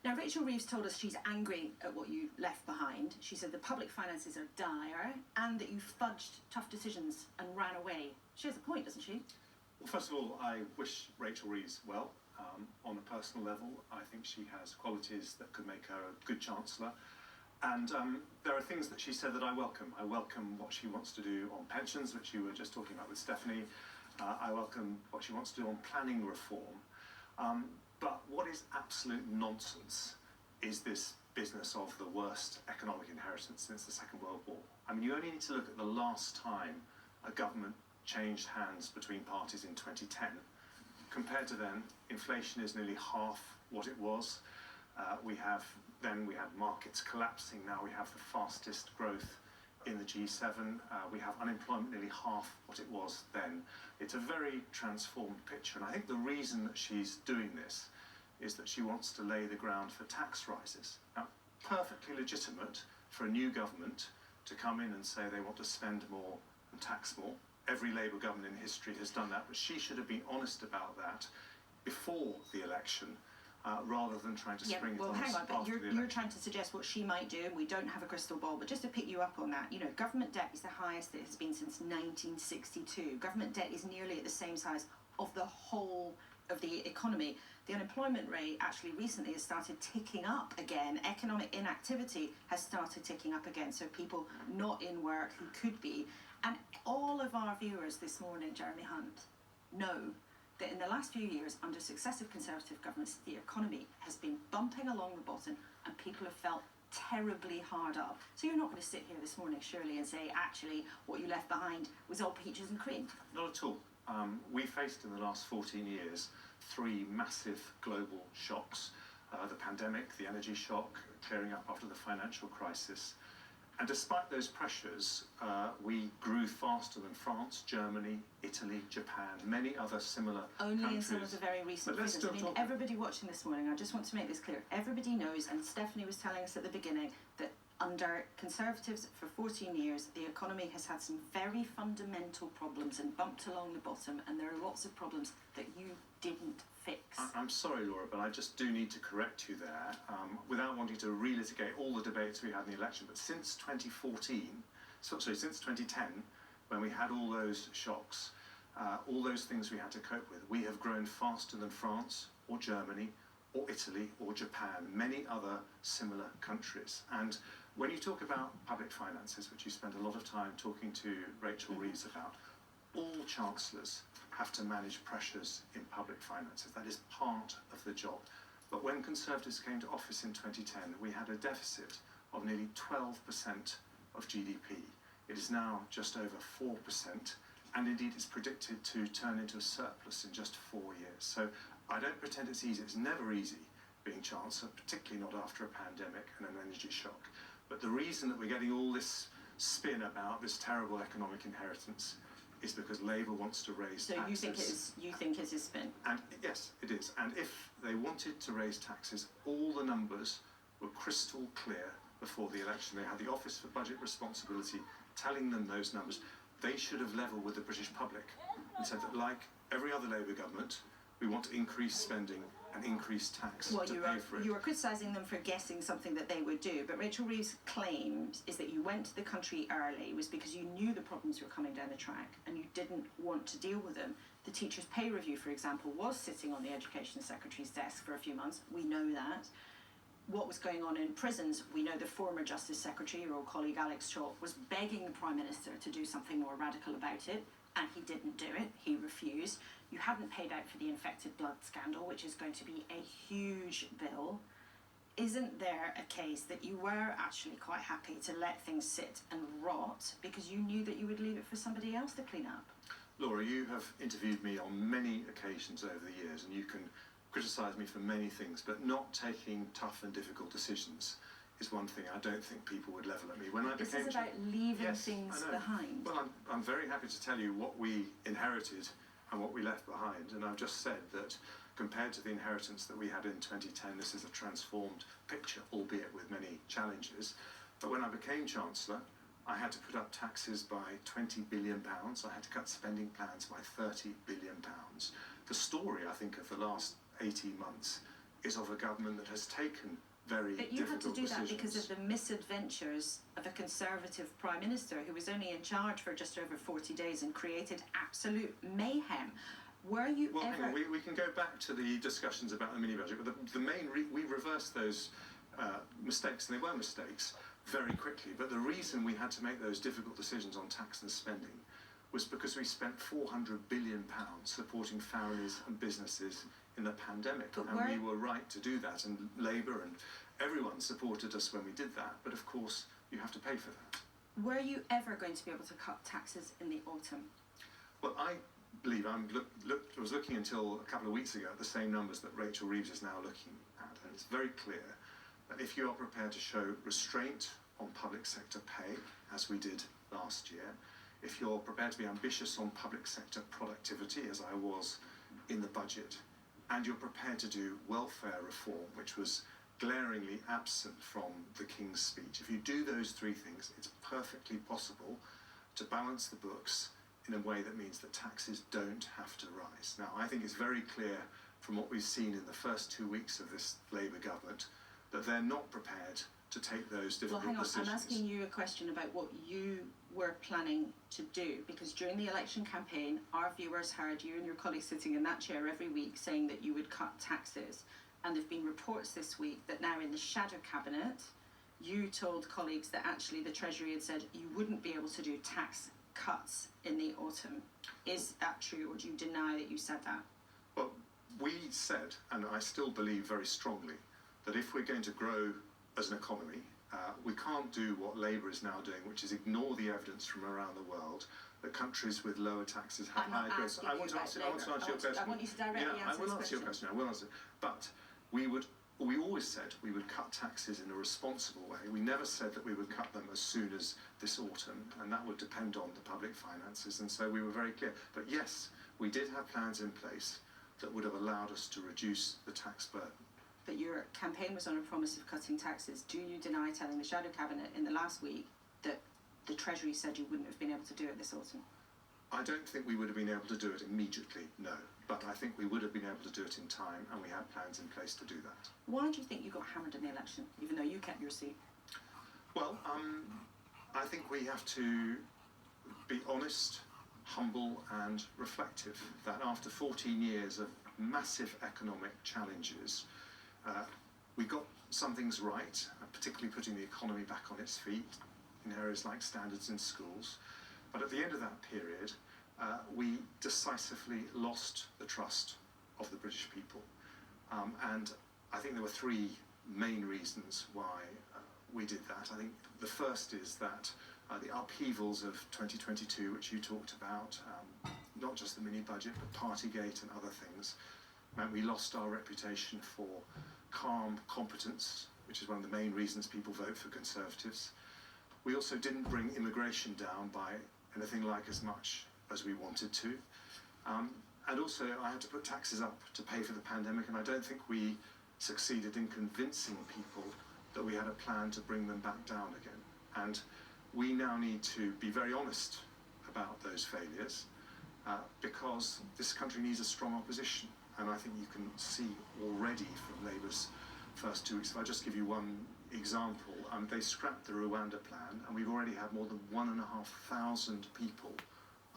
Now, Rachel Reeves told us she's angry at what you left behind. She said the public finances are dire and that you fudged tough decisions and ran away. She has a point, doesn't she? Well, first of all, I wish Rachel Reeves well. On a personal level, I think she has qualities that could make her a good Chancellor. And there are things that she said that I welcome. I welcome what she wants to do on pensions, which you were just talking about with Stephanie. I welcome what she wants to do on planning reform. But what is absolute nonsense is this business of the worst economic inheritance since the Second World War. I mean, you only need to look at the last time a government changed hands between parties in 2010. Compared to then, inflation is nearly half what it was. We had markets collapsing. Now we have the fastest growth in the G7. We have unemployment nearly half what it was then. It's a very transformed picture, and I think the reason that she's doing this is that she wants to lay the ground for tax rises. Now, perfectly legitimate for a new government to come in and say they want to spend more and tax more. Every Labour government in history has done that, but she should have been honest about that before the election, rather than trying to spring it on us after the election. Hang on, but you're trying to suggest what she might do, and we don't have a crystal ball, but just to pick you up on that, you know, government debt is the highest it has been since 1962. Government debt is nearly at the same size of the whole of the economy. The unemployment rate actually recently has started ticking up again. Economic inactivity has started ticking up again, so people not in work who could be. And all of our viewers this morning, Jeremy Hunt, know that in the last few years, under successive Conservative governments, the economy has been bumping along the bottom and people have felt terribly hard up. So you're not going to sit here this morning, surely, and say, actually, what you left behind was all peaches and cream? Not at all. We faced in the last 14 years 3 massive global shocks. The pandemic, the energy shock, clearing up after the financial crisis. And despite those pressures, we grew faster than France, Germany, Italy, Japan, many other similar countries. Only in some of the very recent figures. I mean, everybody watching this morning, I just want to make this clear, everybody knows, and Stephanie was telling us at the beginning, that under Conservatives for 14 years, the economy has had some very fundamental problems and bumped along the bottom, and there are lots of problems that you didn't fix. I'm sorry, Laura, but I just do need to correct you there, without wanting to relitigate all the debates we had in the election. But since 2014, since 2010, when we had all those shocks, all those things we had to cope with, we have grown faster than France or Germany or Italy or Japan, many other similar countries. And when you talk about public finances, which you spend a lot of time talking to Rachel Reeves about, all chancellors have to manage pressures in public finances. That is part of the job. But when Conservatives came to office in 2010, we had a deficit of nearly 12% of GDP. It is now just over 4%, and indeed it's predicted to turn into a surplus in just 4 years. So I don't pretend it's easy. It's never easy being Chancellor, particularly not after a pandemic and an energy shock. But the reason that we're getting all this spin about this terrible economic inheritance is because Labour wants to raise taxes. So you think it is spin? And yes, it is. And if they wanted to raise taxes, all the numbers were crystal clear before the election. They had the Office for Budget Responsibility telling them those numbers. They should have levelled with the British public and said that, like every other Labour government, we want to increase spending and increase tax to pay for it. You were criticising them for guessing something that they would do, but Rachel Reeves' claims is that you went to the country early was because you knew the problems were coming down the track and you didn't want to deal with them. The teachers' pay review, for example, was sitting on the Education Secretary's desk for a few months. We know that. What was going on in prisons, we know the former Justice Secretary, your old colleague Alex Chalk, was begging the Prime Minister to do something more radical about it, and he didn't do it. He refused. You hadn't paid out for the infected blood scandal, which is going to be a huge bill. Isn't there a case that you were actually quite happy to let things sit and rot because you knew that you would leave it for somebody else to clean up? Laura, you have interviewed me on many occasions over the years, and you can criticise me for many things, but not taking tough and difficult decisions is one thing I don't think people would level at me. When I this is about leaving things behind. Well, I'm very happy to tell you what we inherited and what we left behind, and I've just said that compared to the inheritance that we had in 2010, this is a transformed picture, albeit with many challenges. But when I became Chancellor, I had to put up taxes by £20 billion. I had to cut spending plans by £30 billion. The story, I think, of the last 18 months is of a government that has taken very But you had difficult to do that decisions. because of the misadventures of a Conservative Prime Minister who was only in charge for just over 40 days and created absolute mayhem. Were you Well, ever... hang on, we can go back to the discussions about the mini-budget, but the main we reversed those mistakes, and they were mistakes, very quickly. But the reason we had to make those difficult decisions on tax and spending was because we spent £400 billion supporting families and businesses in the pandemic, But and we were right to do that, and Labour and everyone supported us when we did that, but of course you have to pay for that. Were you ever going to be able to cut taxes in the autumn? Well, I believe I was looking until a couple of weeks ago at the same numbers that Rachel Reeves is now looking at, and it's very clear that if you are prepared to show restraint on public sector pay, as we did last year, if you're prepared to be ambitious on public sector productivity, as I was in the budget, and you're prepared to do welfare reform, which was glaringly absent from the King's speech, if you do those three things, it's perfectly possible to balance the books in a way that means that taxes don't have to rise. Now, I think it's very clear from what we've seen in the first 2 weeks of this Labour government that they're not prepared to take those difficult decisions. I'm asking you a question about what you were planning to do, because during the election campaign, our viewers heard you and your colleagues sitting in that chair every week saying that you would cut taxes. And there have been reports this week that now in the shadow cabinet, you told colleagues that actually the Treasury had said you wouldn't be able to do tax cuts in the autumn. Is that true, or do you deny that you said that? Well, we said, and I still believe very strongly, that if we're going to grow as an economy, we can't do what Labour is now doing, which is ignore the evidence from around the world that countries with lower taxes have higher growth. I want to answer your question. I want you to directly answer I will answer your question. I will answer. But we always said we would cut taxes in a responsible way. We never said that we would cut them as soon as this autumn, and that would depend on the public finances. And so we were very clear. But yes, we did have plans in place that would have allowed us to reduce the tax burden. But your campaign was on a promise of cutting taxes. Do you deny telling the shadow cabinet in the last week that the Treasury said you wouldn't have been able to do it this autumn? I don't think we would have been able to do it immediately, no. But I think we would have been able to do it in time, and we had plans in place to do that. Why do you think you got hammered in the election, even though you kept your seat? Well, I think we have to be honest, humble and reflective, that after 14 years of massive economic challenges, we got some things right, particularly putting the economy back on its feet in areas like standards in schools. But at the end of that period, we decisively lost the trust of the British people. And I think there were three main reasons why we did that. I think the first is that the upheavals of 2022, which you talked about, not just the mini-budget, but Partygate and other things, meant we lost our reputation for calm competence, which is one of the main reasons people vote for Conservatives. We also didn't bring immigration down by anything like as much as we wanted to. And also I had to put taxes up to pay for the pandemic, and I don't think we succeeded in convincing people that we had a plan to bring them back down again. And we now need to be very honest about those failures because this country needs a strong opposition. And I think you can see already from Labour's first 2 weeks, if I just give you one example, they scrapped the Rwanda plan, and we've already had more than 1,500 people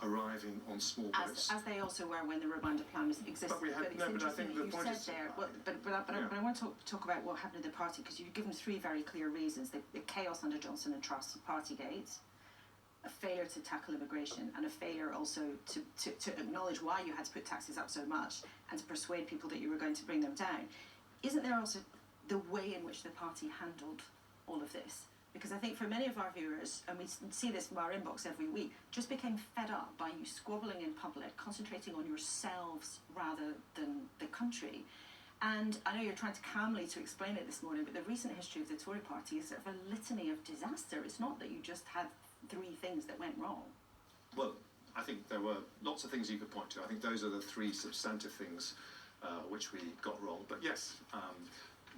arriving on small boats. As they also were when the Rwanda plan was existing. But we had, it's no, but I interesting think that the you point said is... there, but I want to talk about what happened in the party, because you've given three very clear reasons: the chaos under Johnson and Truss, Partygate, a failure to tackle immigration, and a failure also to acknowledge why you had to put taxes up so much and to persuade people that you were going to bring them down. Isn't there also the way in which the party handled all of this? Because I think for many of our viewers, and we see this from our inbox every week, just became fed up by you squabbling in public, concentrating on yourselves rather than the country. And I know you're trying to calmly to explain it this morning, but the recent history of the Tory party is sort of a litany of disaster. It's not that you just had three things that went wrong. Well, I think there were lots of things you could point to. I think those are the three substantive things which we got wrong. But yes,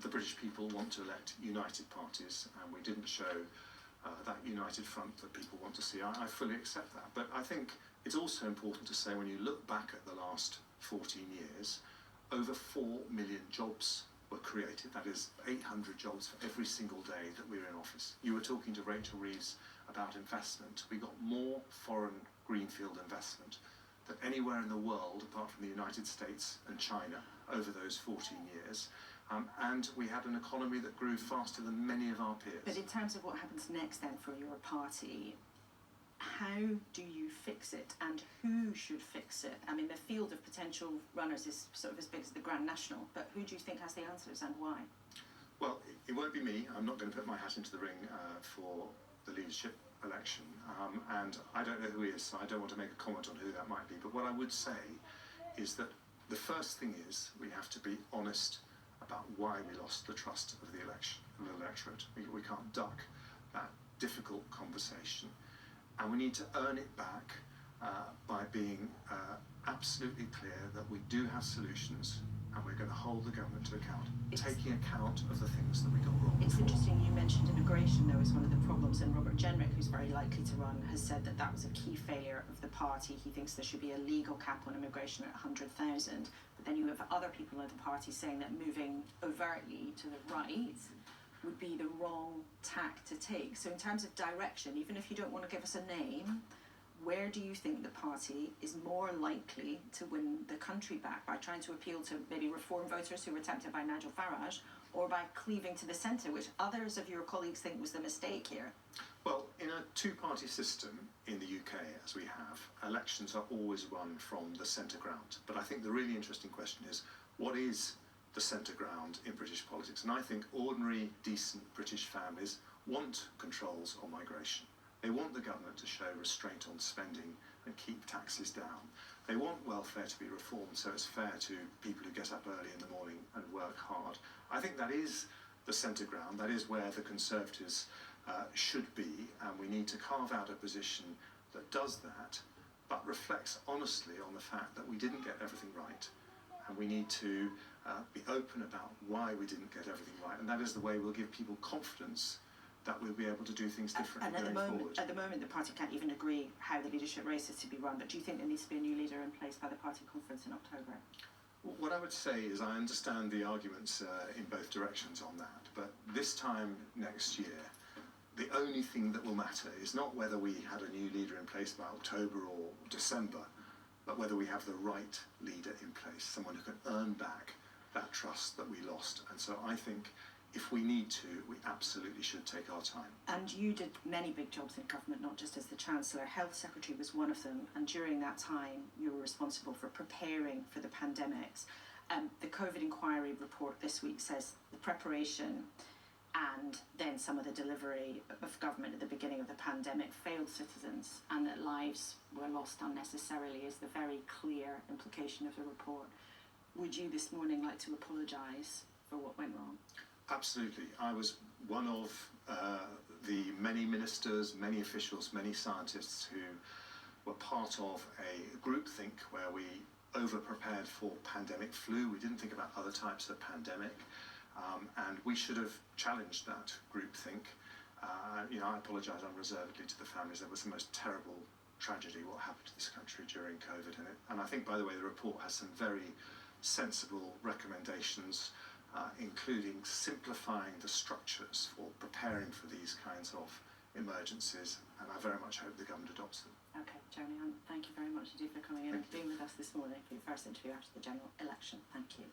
the British people want to elect united parties, and we didn't show that united front that people want to see. I fully accept that. But I think it's also important to say, when you look back at the last 14 years, over 4 million jobs were created. That is 800 jobs for every single day that we were in office. You were talking to Rachel Reeves about investment. We got more foreign greenfield investment than anywhere in the world apart from the United States and China over those 14 years. And we had an economy that grew faster than many of our peers. But in terms of what happens next then for your party, how do you fix it and who should fix it? I mean, the field of potential runners is sort of as big as the Grand National, but who do you think has the answers and why? Well, it won't be me. I'm not going to put my hat into the ring for the leadership election. And I don't know who he is, so I don't want to make a comment on who that might be. But what I would say is that the first thing is we have to be honest about why we lost the trust of the electorate. We can't duck that difficult conversation. And we need to earn it back by being absolutely clear that we do have solutions and we're going to hold the government to account, taking account of the things that we got wrong. It's interesting you mentioned immigration though as one of the problems, and Robert Jenrick, who's very likely to run, has said that that was a key failure of the party. He thinks there should be a legal cap on immigration at 100,000, but then you have other people in the party saying that moving overtly to the right would be the wrong tack to take. So in terms of direction, even if you don't want to give us a name, where do you think the party is more likely to win the country back? By trying to appeal to maybe reform voters who were tempted by Nigel Farage, or by cleaving to the centre, which others of your colleagues think was the mistake here? Well, in a two-party system in the UK, as we have, elections are always run from the centre ground. But I think the really interesting question is, what is the centre ground in British politics? And I think ordinary, decent British families want controls on migration. They want the government to show restraint on spending and keep taxes down. They want welfare to be reformed so it's fair to people who get up early in the morning and work hard. I think that is the centre ground. That is where the Conservatives should be, and we need to carve out a position that does that, but reflects honestly on the fact that we didn't get everything right, and we need to be open about why we didn't get everything right, and that is the way we'll give people confidence that we'll be able to do things differently going forward. At the moment, the party can't even agree how the leadership race is to be run, but do you think there needs to be a new leader in place by the party conference in October? What I would say is I understand the arguments in both directions on that, but this time next year, the only thing that will matter is not whether we had a new leader in place by October or December, but whether we have the right leader in place, someone who can earn back that trust that we lost. And so I think if we need to, we absolutely should take our time. And you did many big jobs in government, not just as the Chancellor. Health Secretary was one of them, and during that time you were responsible for preparing for the pandemics. The COVID inquiry report this week says the preparation and then some of the delivery of government at the beginning of the pandemic failed citizens, and that lives were lost unnecessarily is the very clear implication of the report. Would you this morning like to apologise for what went wrong? Absolutely. I was one of the many ministers, many officials, many scientists who were part of a groupthink where we over-prepared for pandemic flu. We didn't think about other types of pandemic, and we should have challenged that groupthink. I apologise unreservedly to the families. That was the most terrible tragedy, what happened to this country during COVID. And I think, by the way, the report has some very sensible recommendations, including simplifying the structures for preparing for these kinds of emergencies, and I very much hope the government adopts them. Okay, Jeremy Hunt, thank you very much indeed for coming in and being with us this morning for your first interview after the general election. Thank you.